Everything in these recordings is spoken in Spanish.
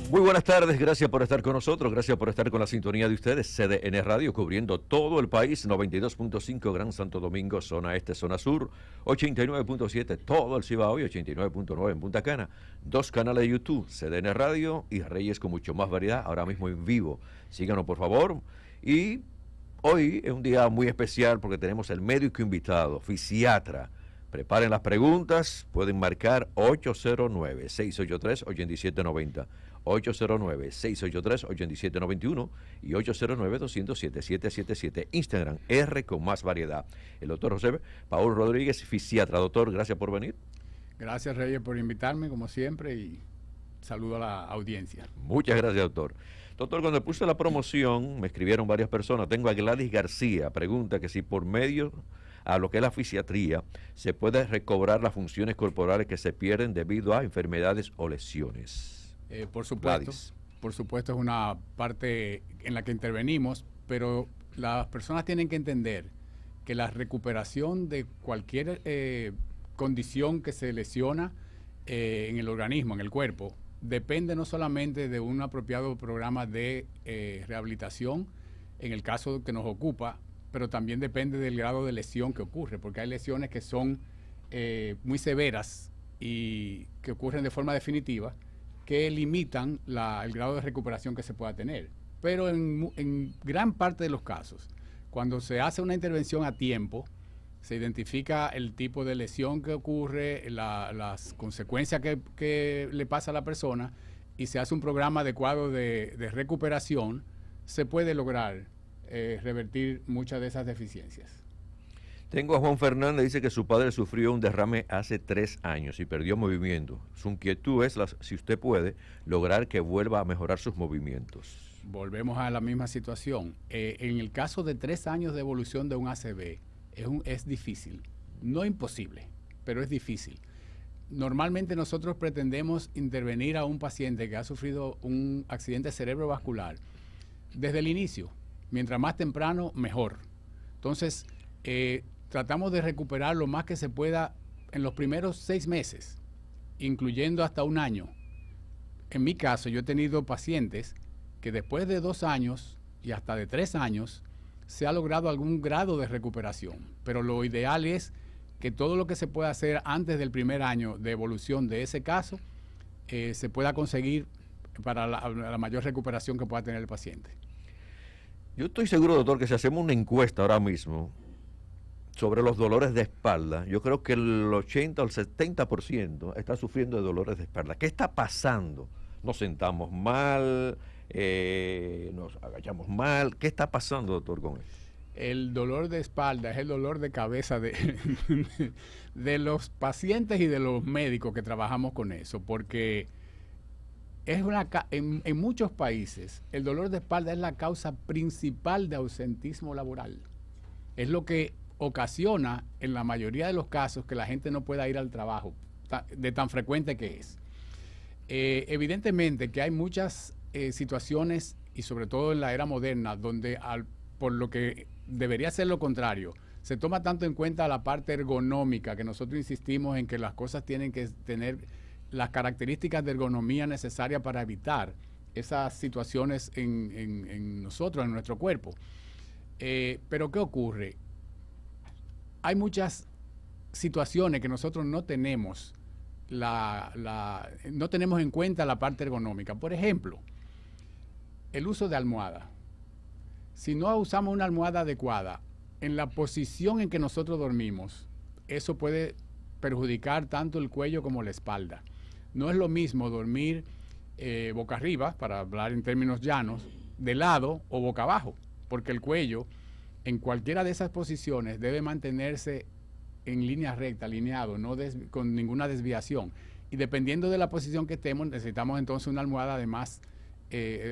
Muy buenas tardes, gracias por estar con nosotros, gracias por estar con la sintonía de ustedes. CDN Radio cubriendo todo el país, 92.5 Gran Santo Domingo, zona este, zona sur, 89.7 todo el Cibao y 89.9 en Punta Cana. Dos canales de YouTube, CDN Radio y Reyes con mucho más variedad, ahora mismo en vivo. Síganos por favor. Y hoy es un día muy especial porque tenemos el médico invitado, fisiatra. Preparen las preguntas, pueden marcar 809-683-8790, 809-683-8791 y 809-207-777. Instagram, R con más variedad. El doctor José Paul Rodríguez, fisiatra. Doctor, gracias por venir. Gracias, Reyes, por invitarme, como siempre, y saludo a la audiencia. Muchas gracias, doctor. Doctor, cuando puse la promoción, me escribieron varias personas. Tengo a Gladys García, pregunta que si por medio a lo que es la fisiatría se puede recobrar las funciones corporales que se pierden debido a enfermedades o lesiones. Por supuesto, Gladys. por supuesto es una parte en la que intervenimos, pero las personas tienen que entender que la recuperación de cualquier condición que se lesiona en el organismo, en el cuerpo, depende no solamente de un apropiado programa de rehabilitación, en el caso que nos ocupa, pero también depende del grado de lesión que ocurre, porque hay lesiones que son muy severas y que ocurren de forma definitiva, que limitan el grado de recuperación que se pueda tener. Pero en gran parte de los casos, cuando se hace una intervención a tiempo, se identifica el tipo de lesión que ocurre, las consecuencias que le pasa a la persona y se hace un programa adecuado de recuperación, se puede lograr revertir muchas de esas deficiencias. Tengo a Juan Fernández, dice que su padre sufrió un derrame hace 3 años y perdió movimiento. Su inquietud es, si usted puede, lograr que vuelva a mejorar sus movimientos. Volvemos a la misma situación. En el caso de 3 años de evolución de un ACV, es difícil. No imposible, pero es difícil. Normalmente nosotros pretendemos intervenir a un paciente que ha sufrido un accidente cerebrovascular desde el inicio. Mientras más temprano, mejor. Entonces, tratamos de recuperar lo más que se pueda en los primeros 6 meses, incluyendo hasta 1 año. En mi caso, yo he tenido pacientes que después de 2 años y hasta de 3 años se ha logrado algún grado de recuperación. Pero lo ideal es que todo lo que se pueda hacer antes del primer año de evolución de ese caso se pueda conseguir para la mayor recuperación que pueda tener el paciente. Yo estoy seguro, doctor, que si hacemos una encuesta ahora mismo sobre los dolores de espalda, yo creo que el 80 o el 70% está sufriendo de dolores de espalda. ¿Qué está pasando? Nos sentamos mal, nos agachamos mal. ¿Qué está pasando, doctor, con esto? El dolor de espalda es el dolor de cabeza de los pacientes y de los médicos que trabajamos con eso, porque en muchos países el dolor de espalda es la causa principal de ausentismo laboral. Es lo que ocasiona en la mayoría de los casos que la gente no pueda ir al trabajo, de tan frecuente que es. Evidentemente que hay muchas situaciones, y sobre todo en la era moderna, donde por lo que debería ser lo contrario, se toma tanto en cuenta la parte ergonómica, que nosotros insistimos en que las cosas tienen que tener las características de ergonomía necesarias para evitar esas situaciones en nosotros, en nuestro cuerpo. Pero ¿qué ocurre? Hay muchas situaciones que nosotros no tenemos no tenemos en cuenta la parte ergonómica. Por ejemplo, el uso de almohada. Si no usamos una almohada adecuada en la posición en que nosotros dormimos, eso puede perjudicar tanto el cuello como la espalda. No es lo mismo dormir boca arriba, para hablar en términos llanos, de lado o boca abajo, porque el cuello en cualquiera de esas posiciones debe mantenerse en línea recta, alineado, no con ninguna desviación. Y dependiendo de la posición que estemos, necesitamos entonces una almohada de más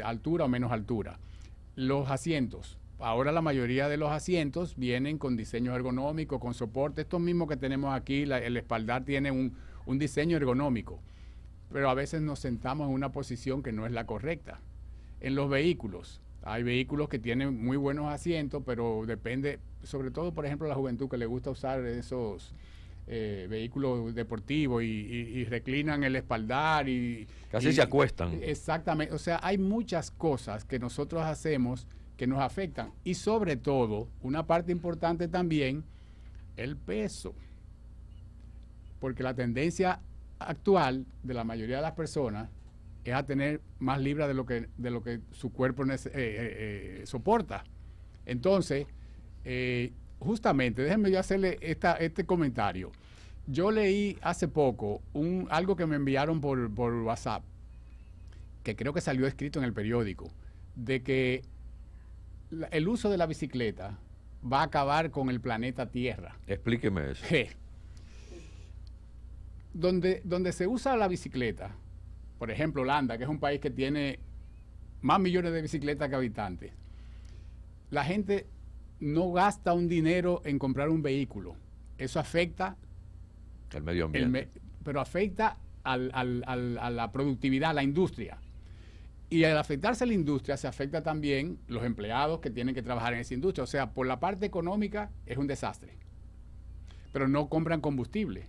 altura o menos altura. Los asientos. Ahora la mayoría de los asientos vienen con diseño ergonómico, con soporte. Estos mismos que tenemos aquí, el espaldar tiene un diseño ergonómico. Pero a veces nos sentamos en una posición que no es la correcta. En los vehículos. Hay vehículos que tienen muy buenos asientos, pero depende, sobre todo, por ejemplo, la juventud que le gusta usar esos vehículo deportivo y reclinan el espaldar y... Casi se acuestan. Exactamente. O sea, hay muchas cosas que nosotros hacemos que nos afectan. Y sobre todo, una parte importante también, el peso. Porque la tendencia actual de la mayoría de las personas es a tener más libras de lo que su cuerpo soporta. Entonces, justamente, déjenme yo hacerle este comentario. Yo leí hace poco algo que me enviaron por WhatsApp, que creo que salió escrito en el periódico, de que el uso de la bicicleta va a acabar con el planeta Tierra. Explíqueme eso. Donde se usa la bicicleta, por ejemplo, Holanda, que es un país que tiene más millones de bicicletas que habitantes, la gente no gasta un dinero en comprar un vehículo. Eso afecta el medio ambiente. Pero afecta a la productividad, a la industria. Y al afectarse a la industria, se afecta también los empleados que tienen que trabajar en esa industria. O sea, por la parte económica es un desastre. Pero no compran combustible,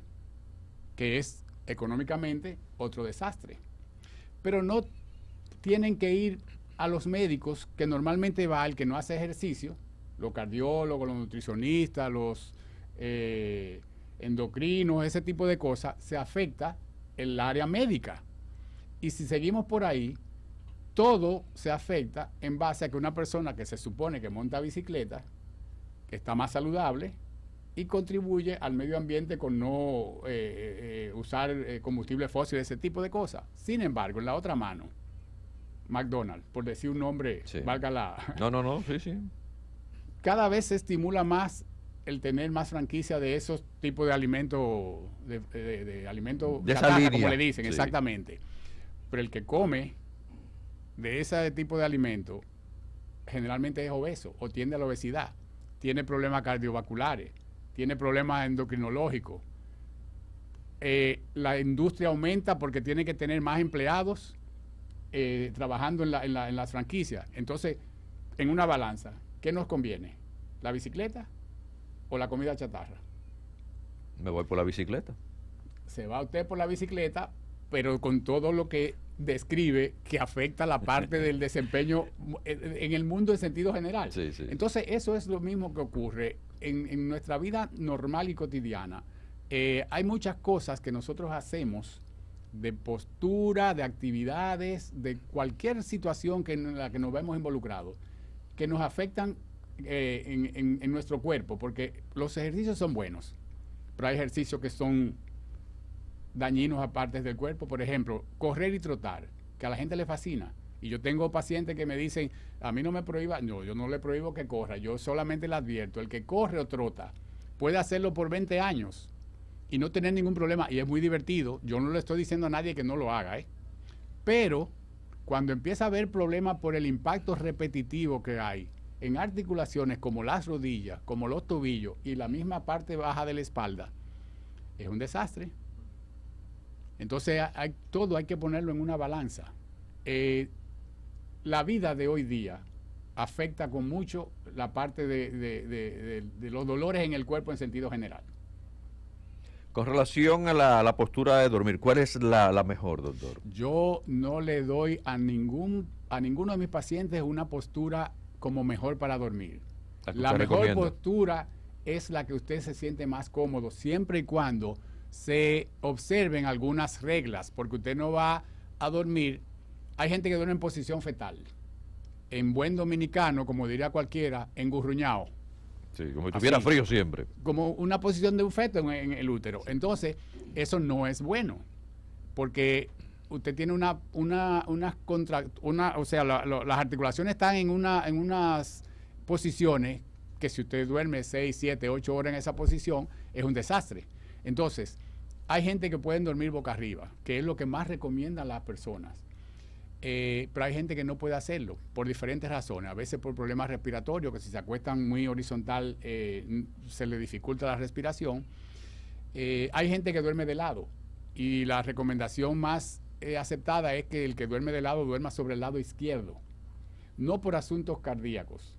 que es económicamente otro desastre. Pero no tienen que ir a los médicos, que normalmente va el que no hace ejercicio, los cardiólogos, los nutricionistas, los endocrinos, ese tipo de cosas, se afecta el área médica. Y si seguimos por ahí, todo se afecta en base a que una persona que se supone que monta bicicleta, que está más saludable y contribuye al medio ambiente con no usar combustible fósil, ese tipo de cosas. Sin embargo, en la otra mano, McDonald's, por decir un nombre, sí. Valga la... No, sí. Cada vez se estimula más el tener más franquicia de esos tipos de alimentos, de alimentos de esa línea, como le dicen, sí. Exactamente. Pero el que come de ese tipo de alimentos generalmente es obeso o tiende a la obesidad, tiene problemas cardiovasculares, tiene problemas endocrinológicos. La industria aumenta porque tiene que tener más empleados trabajando en las franquicias. Entonces, en una balanza, ¿qué nos conviene? ¿La bicicleta o la comida chatarra? Me voy por la bicicleta. Se va usted por la bicicleta, pero con todo lo que describe que afecta la parte del desempeño en el mundo en sentido general. Sí. Entonces, eso es lo mismo que ocurre en nuestra vida normal y cotidiana. Hay muchas cosas que nosotros hacemos de postura, de actividades, de cualquier situación en la que nos vemos involucrados, que nos afectan en nuestro cuerpo, porque los ejercicios son buenos, pero hay ejercicios que son dañinos a partes del cuerpo. Por ejemplo, correr y trotar, que a la gente le fascina. Y yo tengo pacientes que me dicen, a mí no me prohíba, no, yo no le prohíbo que corra, yo solamente le advierto, el que corre o trota puede hacerlo por 20 años y no tener ningún problema, y es muy divertido. Yo no le estoy diciendo a nadie que no lo haga, pero cuando empieza a haber problemas por el impacto repetitivo que hay en articulaciones como las rodillas, como los tobillos y la misma parte baja de la espalda, es un desastre. Entonces, todo hay que ponerlo en una balanza. La vida de hoy día afecta con mucho la parte de los dolores en el cuerpo en sentido general. Con relación a la postura de dormir, ¿cuál es la mejor, doctor? Yo no le doy a ninguno de mis pacientes una postura como mejor para dormir. La mejor postura es la que usted se siente más cómodo, siempre y cuando se observen algunas reglas, porque usted no va a dormir. Hay gente que duerme en posición fetal, en buen dominicano, como diría cualquiera, engurruñado. Sí, como si tuviera frío siempre. Como una posición de un feto en el útero. Entonces, eso no es bueno, porque usted tiene o sea, las articulaciones están en unas posiciones que si usted duerme 6, 7, 8 horas en esa posición, es un desastre. Entonces, hay gente que pueden dormir boca arriba, que es lo que más recomiendan las personas. Pero hay gente que no puede hacerlo por diferentes razones. A veces por problemas respiratorios, que si se acuestan muy horizontal se le dificulta la respiración. Hay gente que duerme de lado y la recomendación más aceptada es que el que duerme de lado duerma sobre el lado izquierdo. No por asuntos cardíacos,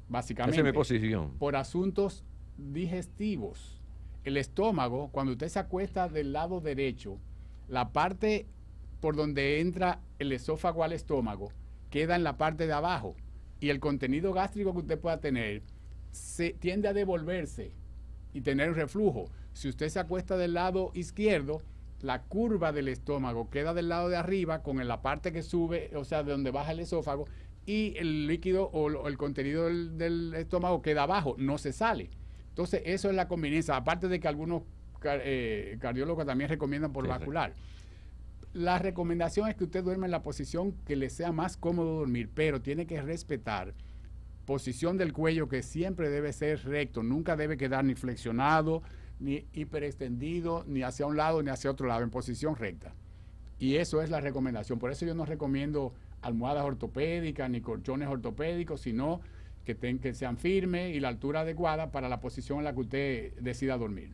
básicamente. Esa es mi posición. Por asuntos digestivos. el estómago, cuando usted se acuesta del lado derecho, la parte por donde entra el esófago al estómago queda en la parte de abajo y el contenido gástrico que usted pueda tener se tiende a devolverse y tener un reflujo. Si usted se acuesta del lado izquierdo, la curva del estómago queda del lado de arriba con la parte que sube, o sea, de donde baja el esófago, y el líquido o el contenido del estómago queda abajo, no se sale. Entonces, eso es la conveniencia, aparte de que algunos cardiólogos también recomiendan por vascular. La recomendación es que usted duerma en la posición que le sea más cómodo dormir, pero tiene que respetar posición del cuello, que siempre debe ser recto, nunca debe quedar ni flexionado, ni hiperextendido, ni hacia un lado, ni hacia otro lado, en posición recta. Y eso es la recomendación. Por eso yo no recomiendo almohadas ortopédicas ni colchones ortopédicos, sino que sean firmes y la altura adecuada para la posición en la que usted decida dormir.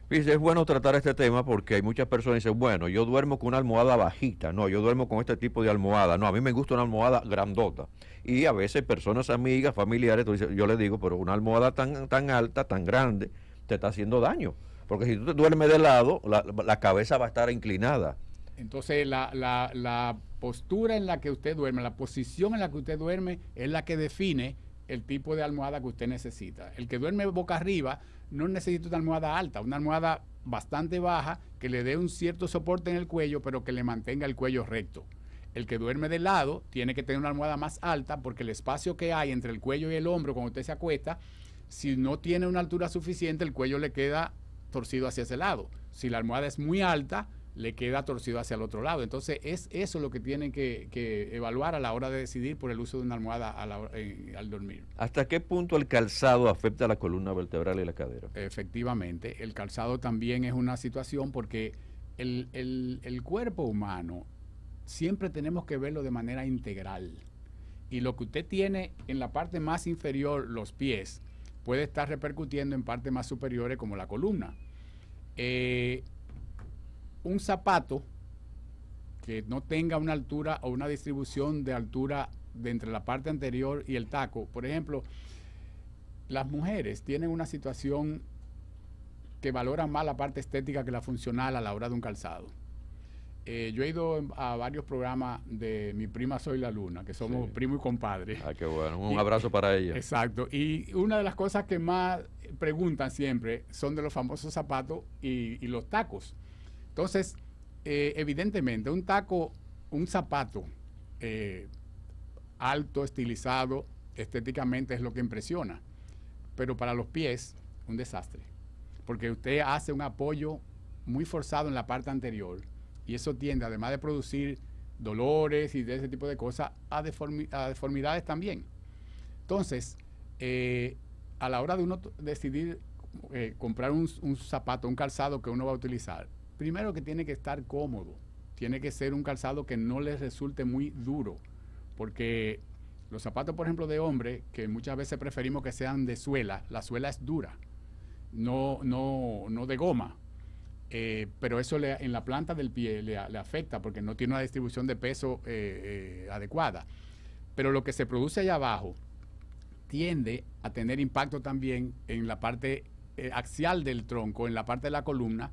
Fíjese, es bueno tratar este tema porque hay muchas personas que dicen, bueno, yo duermo con una almohada bajita, no, yo duermo con este tipo de almohada, no, a mí me gusta una almohada grandota. Y a veces personas amigas, familiares, yo les digo, pero una almohada tan alta, tan grande, te está haciendo daño. Porque si tú te duermes de lado, la cabeza va a estar inclinada. Entonces, la postura en la que usted duerme, la posición en la que usted duerme, es la que define el tipo de almohada que usted necesita. El que duerme boca arriba no necesita una almohada alta, una almohada bastante baja que le dé un cierto soporte en el cuello, pero que le mantenga el cuello recto. El que duerme de lado tiene que tener una almohada más alta, porque el espacio que hay entre el cuello y el hombro cuando usted se acuesta, si no tiene una altura suficiente, el cuello le queda torcido hacia ese lado. Si la almohada es muy alta, le queda torcido hacia el otro lado. Entonces, es eso lo que tienen que evaluar a la hora de decidir por el uso de una almohada al dormir. ¿Hasta qué punto el calzado afecta a la columna vertebral y la cadera? Efectivamente, el calzado también es una situación, porque el cuerpo humano siempre tenemos que verlo de manera integral. Y lo que usted tiene en la parte más inferior, los pies, puede estar repercutiendo en partes más superiores como la columna. Un zapato que no tenga una altura o una distribución de altura de entre la parte anterior y el taco. Por ejemplo, las mujeres tienen una situación que valoran más la parte estética que la funcional a la hora de un calzado. Yo he ido a varios programas de Mi Prima Soy la Luna, que somos primo y compadre. Ah, qué bueno. Un abrazo para ella. Exacto. Y una de las cosas que más preguntan siempre son de los famosos zapatos y los tacos. Entonces, evidentemente, un zapato alto, estilizado, estéticamente es lo que impresiona. Pero para los pies, un desastre. Porque usted hace un apoyo muy forzado en la parte anterior y eso tiende, además de producir dolores y de ese tipo de cosas, a deformidades también. Entonces, a la hora de uno decidir comprar un zapato, un calzado que uno va a utilizar, primero que tiene que estar cómodo, tiene que ser un calzado que no les resulte muy duro, porque los zapatos, por ejemplo, de hombre, que muchas veces preferimos que sean de suela, la suela es dura, no de goma, pero eso en la planta del pie le afecta porque no tiene una distribución de peso adecuada. Pero lo que se produce allá abajo tiende a tener impacto también en la parte axial del tronco, en la parte de la columna,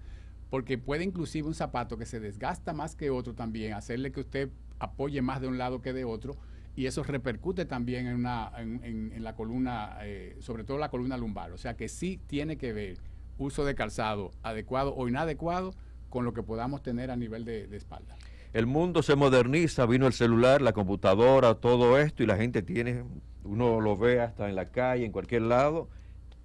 porque puede inclusive un zapato que se desgasta más que otro también hacerle que usted apoye más de un lado que de otro, y eso repercute también en la columna, sobre todo la columna lumbar. O sea que sí tiene que ver uso de calzado adecuado o inadecuado con lo que podamos tener a nivel de espalda. El mundo se moderniza, vino el celular, la computadora, todo esto, y la gente uno lo ve hasta en la calle, en cualquier lado,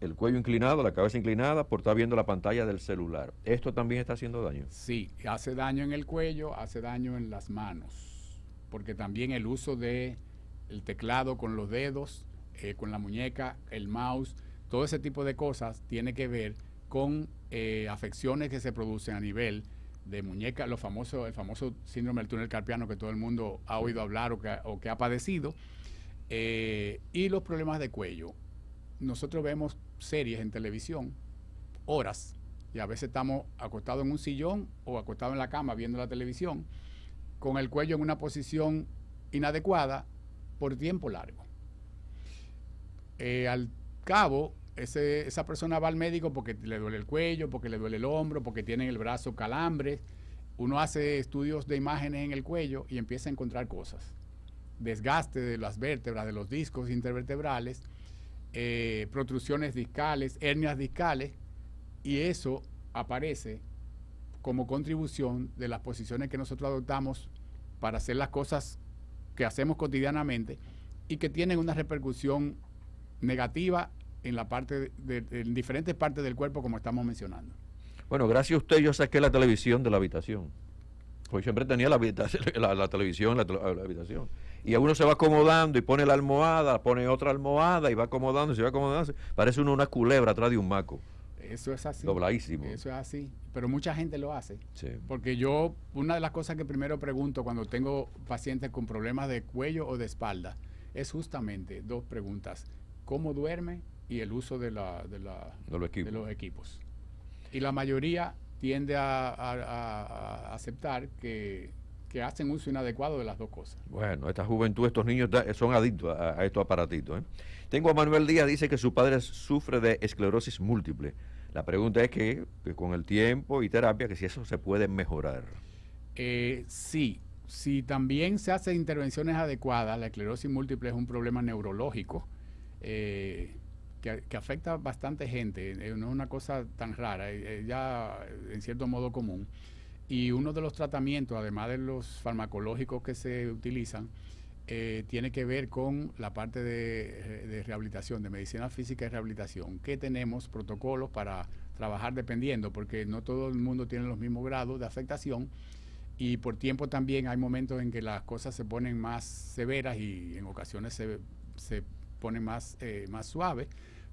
el cuello inclinado, la cabeza inclinada, por estar viendo la pantalla del celular. ¿Esto también está haciendo daño? Sí, hace daño en el cuello, hace daño en las manos, porque también el uso del teclado con los dedos, con la muñeca, el mouse, todo ese tipo de cosas tiene que ver con afecciones que se producen a nivel de muñeca, el famoso síndrome del túnel carpiano que todo el mundo ha oído hablar o que ha padecido, y los problemas de cuello. Nosotros vemos series en televisión, horas, y a veces estamos acostados en un sillón o acostados en la cama viendo la televisión, con el cuello en una posición inadecuada por tiempo largo. Al cabo, esa persona va al médico porque le duele el cuello, porque le duele el hombro, porque tiene en el brazo calambres. Uno hace estudios de imágenes en el cuello y empieza a encontrar cosas. Desgaste de las vértebras, de los discos intervertebrales, protrusiones discales, hernias discales, y eso aparece como contribución de las posiciones que nosotros adoptamos para hacer las cosas que hacemos cotidianamente y que tienen una repercusión negativa en la parte en diferentes partes del cuerpo, como estamos mencionando. Bueno, gracias a usted yo saqué la televisión de la habitación. Porque siempre tenía la televisión en la habitación. Y a uno se va acomodando y pone la almohada, pone otra almohada y va acomodando, se va acomodando. Parece uno una culebra atrás de un maco. Eso es así. Dobladísimo. Eso es así. Pero mucha gente lo hace. Sí. Porque yo, una de las cosas que primero pregunto cuando tengo pacientes con problemas de cuello o de espalda, es justamente dos preguntas. ¿Cómo duerme? Y el uso de los equipos. Y la mayoría tiende a aceptar que hacen uso inadecuado de las dos cosas. Bueno, esta juventud, estos niños son adictos a estos aparatitos. Tengo a Manuel Díaz, dice que su padre sufre de esclerosis múltiple. La pregunta es que con el tiempo y terapia, que si eso se puede mejorar. Sí, si también se hacen intervenciones adecuadas, la esclerosis múltiple es un problema neurológico que afecta a bastante gente, no es una cosa tan rara, ya en cierto modo común. Y uno de los tratamientos, además de los farmacológicos que se utilizan, tiene que ver con la parte de rehabilitación, de medicina física y rehabilitación, que tenemos protocolos para trabajar dependiendo, porque no todo el mundo tiene los mismos grados de afectación, y por tiempo también hay momentos en que las cosas se ponen más severas y en ocasiones se ponen más suaves,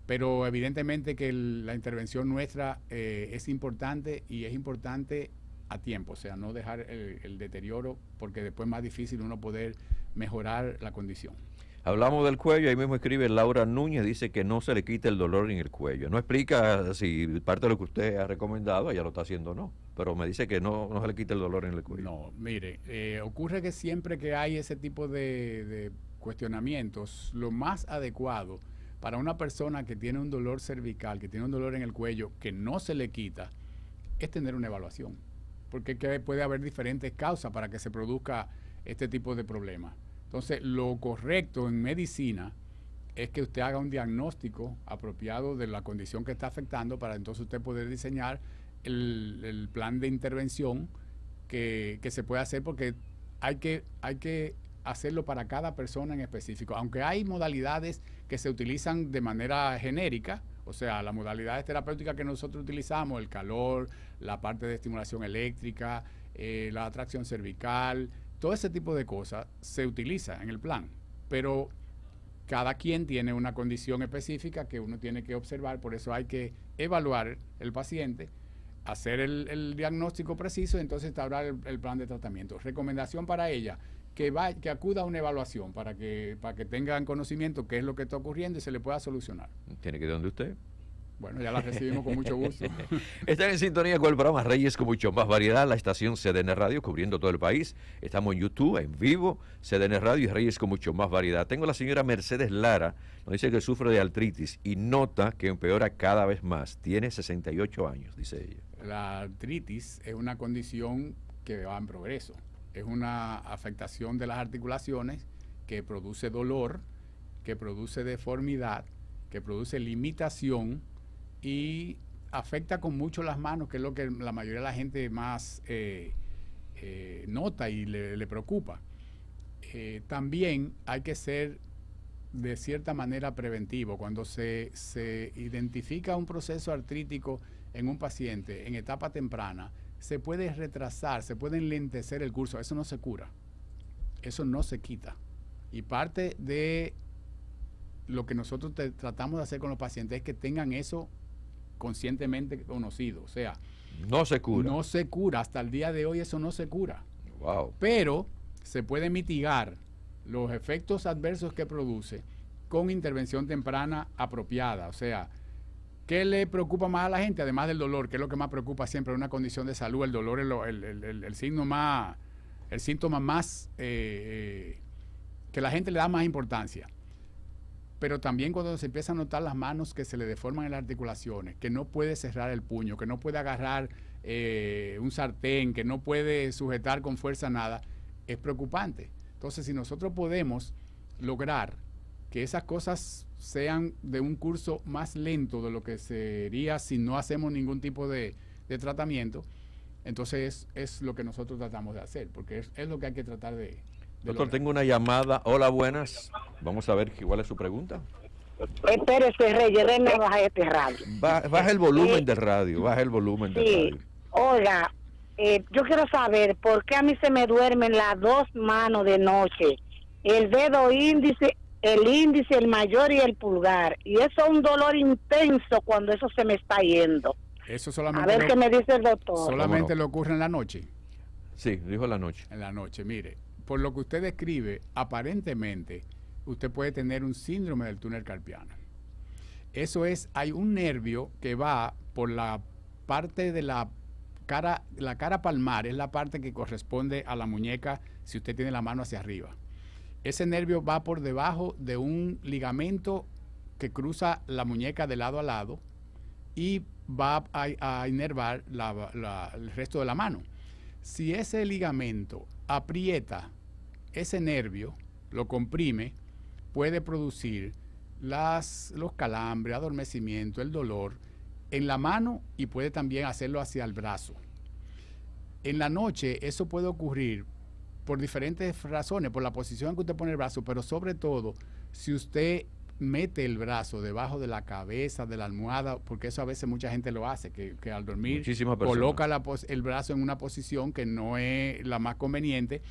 pero evidentemente que la intervención nuestra es importante, y es importante a tiempo, o sea, no dejar el deterioro, porque después es más difícil uno poder mejorar la condición. Hablamos del cuello, ahí mismo escribe Laura Núñez, dice que no se le quita el dolor en el cuello. No explica si parte de lo que usted ha recomendado ella lo está haciendo o no, pero me dice que no se le quita el dolor en el cuello. No, mire, ocurre que siempre que hay ese tipo de cuestionamientos, lo más adecuado para una persona que tiene un dolor cervical, que tiene un dolor en el cuello, que no se le quita, es tener una evaluación, porque puede haber diferentes causas para que se produzca este tipo de problemas. Entonces, lo correcto en medicina es que usted haga un diagnóstico apropiado de la condición que está afectando, para entonces usted poder diseñar el plan de intervención que se puede hacer, porque hay que hacerlo para cada persona en específico. Aunque hay modalidades que se utilizan de manera genérica, o sea, las modalidades terapéuticas que nosotros utilizamos, el calor, la parte de estimulación eléctrica, la atracción cervical, todo ese tipo de cosas se utiliza en el plan, pero cada quien tiene una condición específica que uno tiene que observar, por eso hay que evaluar el paciente, hacer el diagnóstico preciso y entonces instaurar el plan de tratamiento. Recomendación para ella, que acuda a una evaluación para que tengan conocimiento qué es lo que está ocurriendo y se le pueda solucionar. ¿Tiene que ir donde usted? Bueno, ya la recibimos con mucho gusto. Están en sintonía con el programa Reyes con mucho más variedad, la estación CDN Radio cubriendo todo el país. Estamos en YouTube, en vivo, CDN Radio y Reyes con mucho más variedad. Tengo a la señora Mercedes Lara, nos dice que sufre de artritis y nota que empeora cada vez más. Tiene 68 años, dice ella. La artritis es una condición que va en progreso. Es una afectación de las articulaciones que produce dolor, que produce deformidad, que produce limitación y afecta con mucho las manos, que es lo que la mayoría de la gente más nota y le preocupa. También hay que ser de cierta manera preventivo. Cuando se identifica un proceso artrítico en un paciente en etapa temprana, se puede retrasar, se puede enlentecer el curso. Eso no se cura, eso no se quita. Y parte de lo que nosotros tratamos de hacer con los pacientes es que tengan eso conscientemente conocido. O sea, no se cura. No se cura. Hasta el día de hoy eso no se cura. Wow. Pero se puede mitigar los efectos adversos que produce con intervención temprana apropiada. O sea, ¿qué le preocupa más a la gente? Además del dolor, que es lo que más preocupa siempre en una condición de salud. El dolor es el síntoma más que la gente le da más importancia. pero también cuando se empieza a notar las manos que se le deforman en las articulaciones, que no puede cerrar el puño, que no puede agarrar un sartén, que no puede sujetar con fuerza nada, es preocupante. Entonces, si nosotros podemos lograr que esas cosas sean de un curso más lento de lo que sería si no hacemos ningún tipo de tratamiento, entonces es lo que nosotros tratamos de hacer, porque es lo que hay que tratar de Doctor, lograr. tengo una llamada. Hola, buenas. Vamos a ver cuál es su pregunta. Espérese, Reyes, déjeme bajar este radio. Baja el volumen del radio, baja el volumen del Sí, radio. oiga, yo quiero saber por qué a mí se me duermen las dos manos de noche, el dedo índice, el mayor y el pulgar, y eso es un dolor intenso cuando eso se me está yendo. Eso A solamente, ver qué me dice el doctor. solamente ¿Cómo no? le ocurre en la noche. Sí, dijo en la noche. En la noche, mire, por lo que usted describe, aparentemente usted puede tener un síndrome del túnel carpiano. Eso es, hay un nervio que va por la parte de la cara palmar, es la parte que corresponde a la muñeca si usted tiene la mano hacia arriba. Ese nervio va por debajo de un ligamento que cruza la muñeca de lado a lado y va a inervar el resto de la mano. Si ese ligamento aprieta ese nervio, lo comprime, puede producir los calambres, adormecimiento, el dolor en la mano y puede también hacerlo hacia el brazo. En la noche eso puede ocurrir por diferentes razones, por la posición en que usted pone el brazo, pero sobre todo si usted mete el brazo debajo de la cabeza, de la almohada, porque eso a veces mucha gente lo hace, que al dormir coloca el brazo en una posición que no es la más conveniente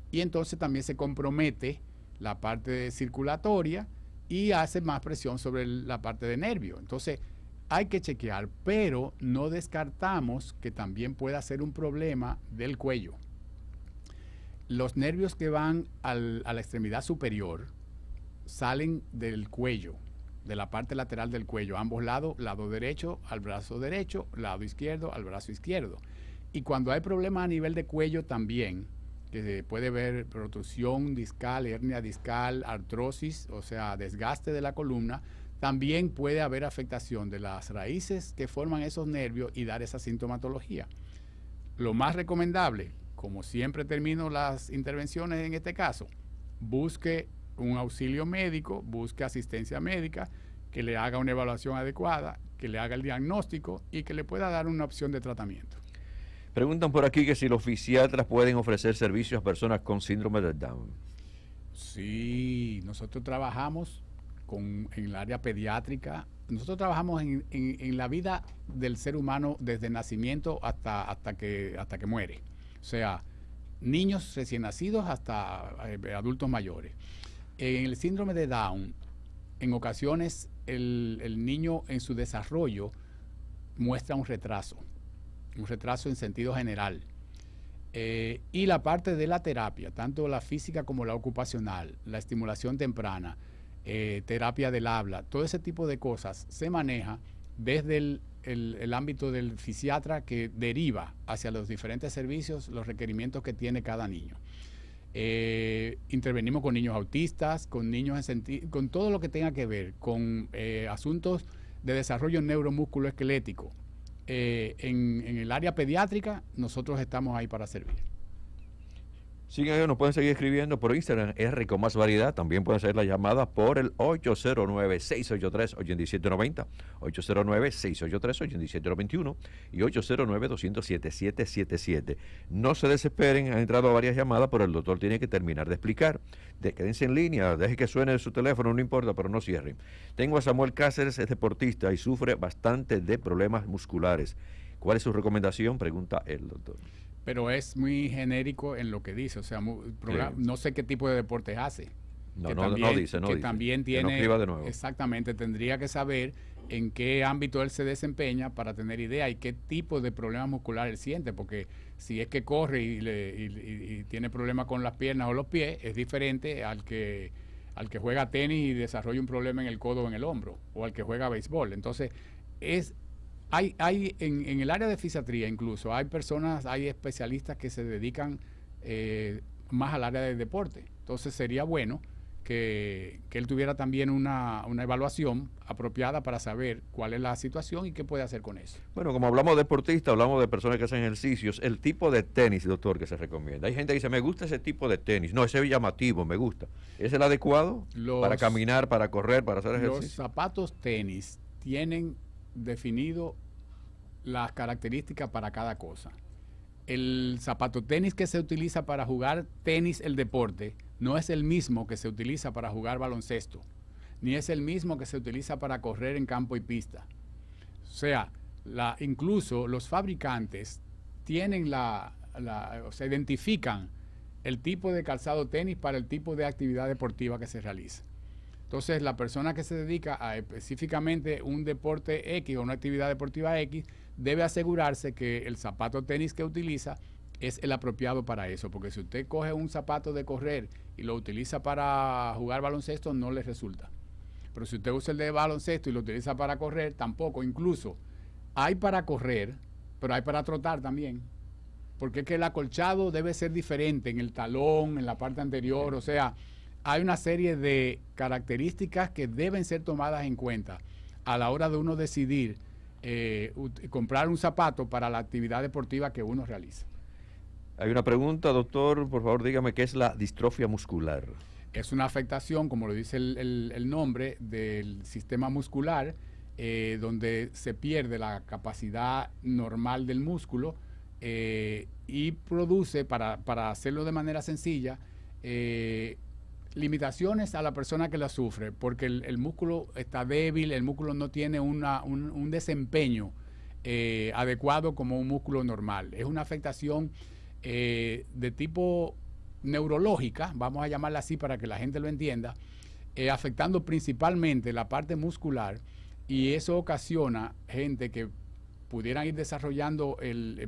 y entonces también se compromete la parte circulatoria y hace más presión sobre la parte de nervio. Entonces hay que chequear, pero no descartamos que también pueda ser un problema del cuello. Los nervios que van a la extremidad superior salen del cuello, de la parte lateral del cuello, ambos lados, lado derecho al brazo derecho, lado izquierdo al brazo izquierdo. Y cuando hay problemas a nivel de cuello también, que se puede ver protrusión discal, hernia discal, artrosis, o sea, desgaste de la columna, también puede haber afectación de las raíces que forman esos nervios y dar esa sintomatología. Lo más recomendable, como siempre termino las intervenciones en este caso, busque un auxilio médico, busque asistencia médica, que le haga una evaluación adecuada, que le haga el diagnóstico y que le pueda dar una opción de tratamiento. Preguntan por aquí que si los fisiatras pueden ofrecer servicios a personas con síndrome de Down. Sí, nosotros trabajamos en el área pediátrica. Nosotros trabajamos en la vida del ser humano desde nacimiento hasta que muere. O sea, niños recién nacidos hasta adultos mayores. En el síndrome de Down, en ocasiones el niño en su desarrollo muestra un retraso en sentido general. Y la parte de la terapia, tanto la física como la ocupacional, la estimulación temprana, terapia del habla, todo ese tipo de cosas se maneja desde el ámbito del fisiatra, que deriva hacia los diferentes servicios los requerimientos que tiene cada niño. Intervenimos con niños autistas, con niños con todo lo que tenga que ver con asuntos de desarrollo neuromusculoesquelético. En el área pediátrica nosotros estamos ahí para servir. Sigan, nos pueden seguir escribiendo por Instagram, R con más variedad. También pueden hacer la llamada por el 809-683-8790, 809-683-8791 y 809-207-7777. No se desesperen, han entrado varias llamadas, pero el doctor tiene que terminar de explicar. Quédense en línea, deje que suene su teléfono, no importa, pero no cierren. Tengo a Samuel Cáceres, es deportista y sufre bastante de problemas musculares. ¿Cuál es su recomendación? Pregunta el doctor. Pero es muy genérico en lo que dice, o sea, no sé qué tipo de deportes hace. No dice. También que tiene, no escriba de nuevo. Exactamente, tendría que saber en qué ámbito él se desempeña para tener idea y qué tipo de problemas musculares él siente, porque si es que corre y tiene problemas con las piernas o los pies, es diferente al que juega tenis y desarrolla un problema en el codo o en el hombro, o al que juega béisbol. Entonces, hay en el área de fisiatría incluso, hay especialistas que se dedican más al área del deporte. Entonces sería bueno que él tuviera también una evaluación apropiada para saber cuál es la situación y qué puede hacer con eso. Bueno, como hablamos de deportistas, hablamos de personas que hacen ejercicios, el tipo de tenis, doctor, que se recomienda. Hay gente que dice, me gusta ese tipo de tenis. No, ese es llamativo, me gusta. ¿Es el adecuado para caminar, para correr, para hacer ejercicio? Los zapatos tenis tienen definido las características para cada cosa. El zapato tenis que se utiliza para jugar tenis, el deporte, no es el mismo que se utiliza para jugar baloncesto, ni es el mismo que se utiliza para correr en campo y pista. O sea, incluso los fabricantes tienen o sea, identifican el tipo de calzado tenis para el tipo de actividad deportiva que se realiza. Entonces, la persona que se dedica a específicamente un deporte X o una actividad deportiva X debe asegurarse que el zapato tenis que utiliza es el apropiado para eso, porque si usted coge un zapato de correr y lo utiliza para jugar baloncesto, no le resulta. Pero si usted usa el de baloncesto y lo utiliza para correr, tampoco. Incluso hay para correr, pero hay para trotar también. Porque es que el acolchado debe ser diferente en el talón, en la parte anterior, o sea, hay una serie de características que deben ser tomadas en cuenta a la hora de uno decidir comprar un zapato para la actividad deportiva que uno realiza. Hay una pregunta, doctor, por favor dígame, ¿qué es la distrofia muscular? Es una afectación, como lo dice el nombre, del sistema muscular, donde se pierde la capacidad normal del músculo y produce, para hacerlo de manera sencilla, limitaciones a la persona que la sufre, porque el músculo está débil, el músculo no tiene un desempeño adecuado como un músculo normal. Es una afectación de tipo neurológica, vamos a llamarla así para que la gente lo entienda, afectando principalmente la parte muscular, y eso ocasiona gente que pudieran ir desarrollando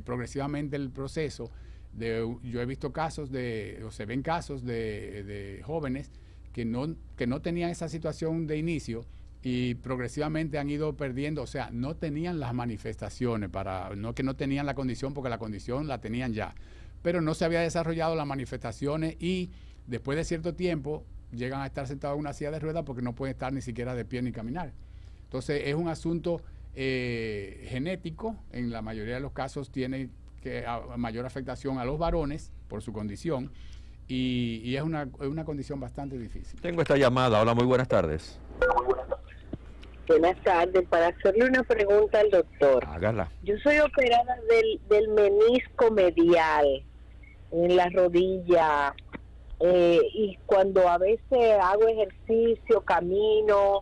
progresivamente el proceso. Yo he visto casos o se ven casos de jóvenes que no tenían esa situación de inicio y progresivamente han ido perdiendo, o sea, no tenían las manifestaciones, no que no tenían la condición, porque la condición la tenían ya, pero no se había desarrollado las manifestaciones y después de cierto tiempo llegan a estar sentados en una silla de ruedas porque no pueden estar ni siquiera de pie ni caminar. Entonces es un asunto genético, en la mayoría de los casos tiene mayor afectación a los varones por su condición y es una condición bastante difícil. Tengo esta llamada. Hola, muy buenas tardes. Buenas tardes. Para hacerle una pregunta al doctor. Hágala. Yo soy operada del menisco medial en la rodilla y cuando a veces hago ejercicio, camino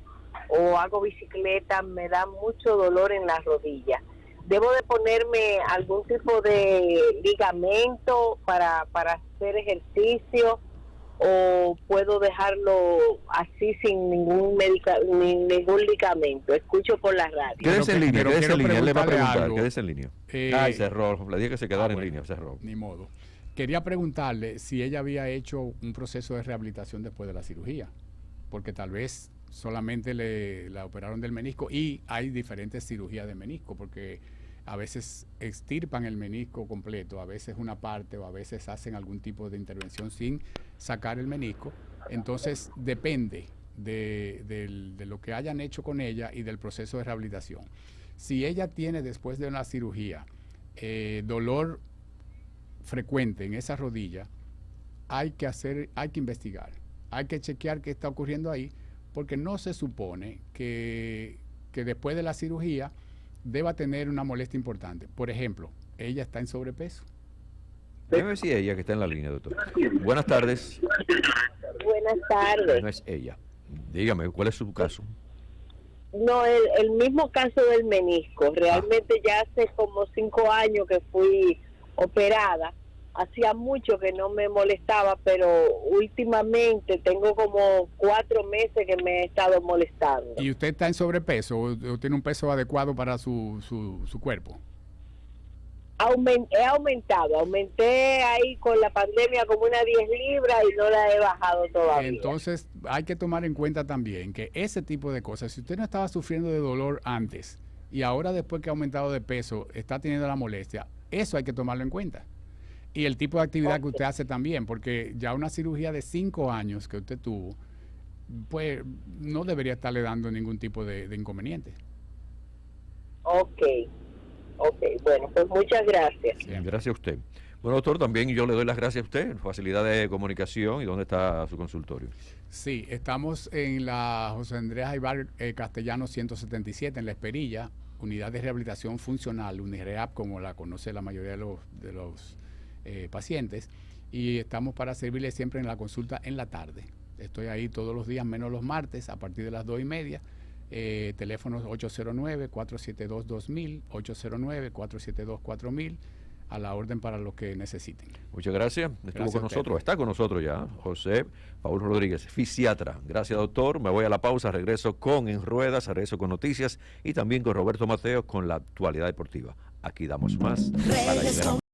o hago bicicleta, me da mucho dolor en la rodilla. ¿Debo de ponerme algún tipo de ligamento para hacer ejercicio o puedo dejarlo así sin ningún ligamento? Escucho por la radio. Quédese en línea, él le va a preguntar, algo. quédese en línea. Cerró, le dije que se quedara en línea, cerró. Ni modo. Quería preguntarle si ella había hecho un proceso de rehabilitación después de la cirugía, porque tal vez solamente la operaron del menisco y hay diferentes cirugías de menisco, porque a veces extirpan el menisco completo, a veces una parte o a veces hacen algún tipo de intervención sin sacar el menisco. Entonces depende de lo que hayan hecho con ella y del proceso de rehabilitación. Si ella tiene después de una cirugía dolor frecuente en esa rodilla, hay que investigar, hay que chequear qué está ocurriendo ahí, porque no se supone que después de la cirugía deba tener una molestia importante. Por ejemplo, ella está en sobrepeso. Déjeme ver si ella que está en la línea, doctor. Buenas tardes. Buenas tardes. No es ella. Dígame, ¿cuál es su caso? No, el mismo caso del menisco. Realmente ya hace como 5 años que fui operada. Hacía mucho que no me molestaba, pero últimamente tengo como 4 meses que me he estado molestando. ¿Y usted está en sobrepeso o tiene un peso adecuado para su cuerpo? He aumentado, aumenté ahí con la pandemia como unas 10 libras y no la he bajado todavía. Entonces hay que tomar en cuenta también que ese tipo de cosas, si usted no estaba sufriendo de dolor antes y ahora después que ha aumentado de peso está teniendo la molestia, eso hay que tomarlo en cuenta. Y el tipo de actividad que usted hace también, porque ya una cirugía de 5 años que usted tuvo, pues no debería estarle dando ningún tipo de inconveniente. Ok, bueno, pues muchas gracias. Gracias a usted. Bueno, doctor, también yo le doy las gracias a usted, facilidad de comunicación y dónde está su consultorio. Sí, estamos en la José Andrés Aybar Castellano 177, en La Esperilla, Unidad de Rehabilitación Funcional, UNIREHAB, como la conoce la mayoría de los pacientes, y estamos para servirle siempre en la consulta en la tarde. Estoy ahí todos los días, menos los martes, a partir de las 2:30. Teléfonos 809-472-2000, 809-472-4000, a la orden para los que necesiten. Muchas gracias. Estuvo con nosotros, está con nosotros ya, José Paulo Rodríguez, fisiatra. Gracias, doctor. Me voy a la pausa, regreso con En Ruedas, regreso con noticias y también con Roberto Mateo con la actualidad deportiva. Aquí damos más para llegar a